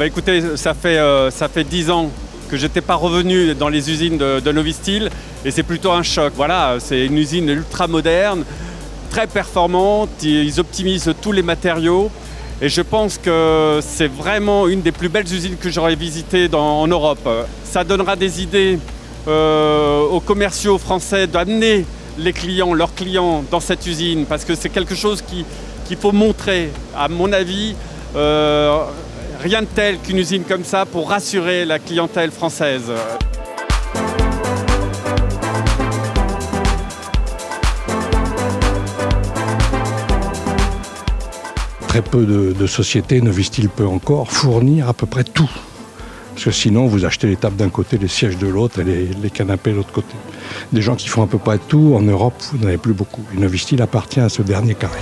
Écoutez, ça fait 10 ans que je n'étais pas revenu dans les usines de Novisteel et c'est plutôt un choc. Voilà, c'est une usine ultra moderne, très performante, ils optimisent tous les matériaux et je pense que c'est vraiment une des plus belles usines que j'aurais visitées en Europe. Ça donnera des idées aux commerciaux français d'amener leurs clients dans cette usine parce que c'est quelque chose qu'il faut montrer. À mon avis, rien de tel qu'une usine comme ça pour rassurer la clientèle française. Très peu de sociétés, Novisteel peut encore fournir à peu près tout. Parce que sinon, vous achetez les tables d'un côté, les sièges de l'autre et les canapés de l'autre côté. Des gens qui font à peu près tout, en Europe, vous n'en avez plus beaucoup. Et Novisteel appartient à ce dernier carré.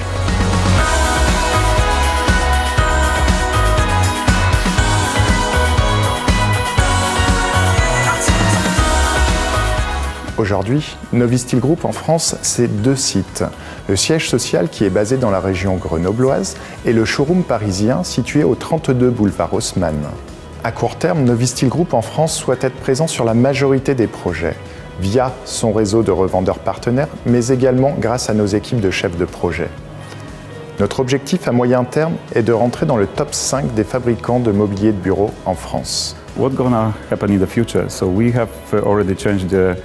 Aujourd'hui, Novisteel Group en France, c'est 2 sites. Le siège social qui est basé dans la région grenobloise et le showroom parisien situé au 32 boulevard Haussmann. À court terme, Novisteel Group en France souhaite être présent sur la majorité des projets, via son réseau de revendeurs partenaires, mais également grâce à nos équipes de chefs de projet. Notre objectif à moyen terme est de rentrer dans le top 5 des fabricants de mobilier de bureau en France. What's gonna happen in the future? So we have already changed the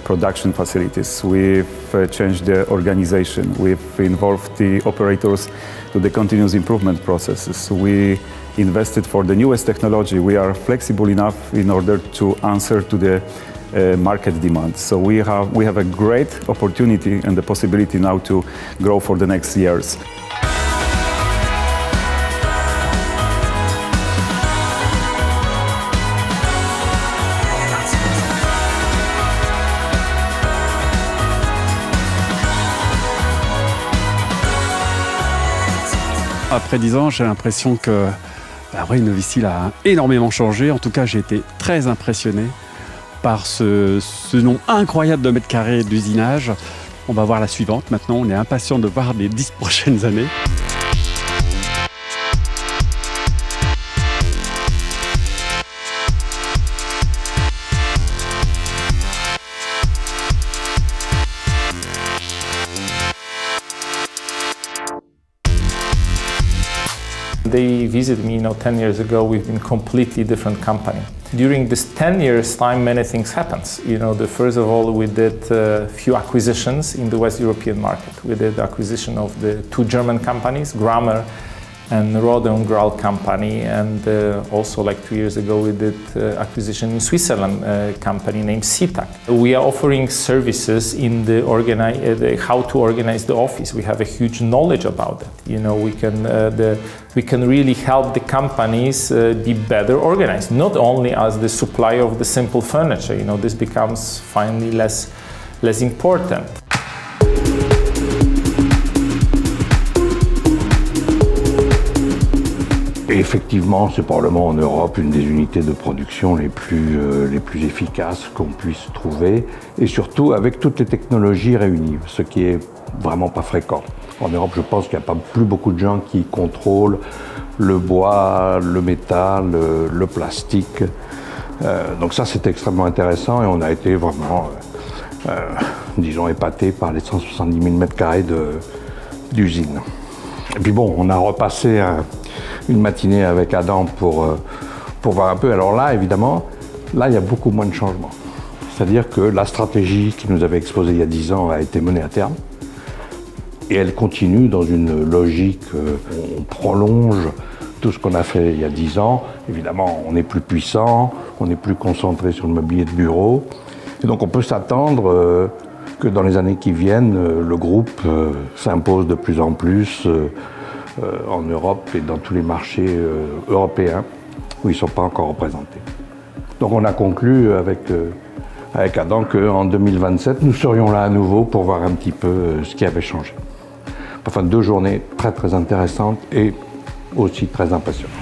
production facilities. We've changed the organization. We've involved the operators to the continuous improvement processes. We invested for the newest technology. We are flexible enough in order to answer to the market demand. So we have a great opportunity and the possibility now to grow for the next years. Après 10 ans, j'ai l'impression que Novisteel a énormément changé. En tout cas, j'ai été très impressionné par ce nombre incroyable de mètres carrés d'usinage. On va voir la suivante. Maintenant, on est impatient de voir les 10 prochaines années. They visited me, 10 years ago. We've been completely different company. During this 10 years time, many things happens. First of all, we did a few acquisitions in the West European market. We did the acquisition of the 2 German companies, Grammer and Rode & Graal company, and also 2 years ago we did acquisition in Switzerland, a company named CTAC. We are offering services in how to organize the office. We have a huge knowledge about that. We can really help the companies be better organized, not only as the supplier of the simple furniture. This becomes finally less important. Et effectivement, c'est probablement en Europe une des unités de production les plus efficaces qu'on puisse trouver, et surtout avec toutes les technologies réunies, ce qui est vraiment pas fréquent. En Europe, je pense qu'il n'y a pas plus beaucoup de gens qui contrôlent le bois, le métal, le plastique. Donc ça, c'est extrêmement intéressant et on a été vraiment, épatés par les 170 000 m² d'usine. Et puis bon, on a repassé une matinée avec Adam pour voir un peu. Alors là, évidemment, il y a beaucoup moins de changements. C'est-à-dire que la stratégie qui nous avait exposée il y a 10 ans a été menée à terme. Et elle continue dans une logique, on prolonge tout ce qu'on a fait il y a 10 ans. Évidemment, on est plus puissant, on est plus concentré sur le mobilier de bureau. Et donc on peut s'attendre que dans les années qui viennent, le groupe s'impose de plus en plus en Europe et dans tous les marchés européens où ils ne sont pas encore représentés. Donc on a conclu avec Adam qu'en 2027, nous serions là à nouveau pour voir un petit peu ce qui avait changé. Enfin, 2 journées très très intéressantes et aussi très impressionnantes.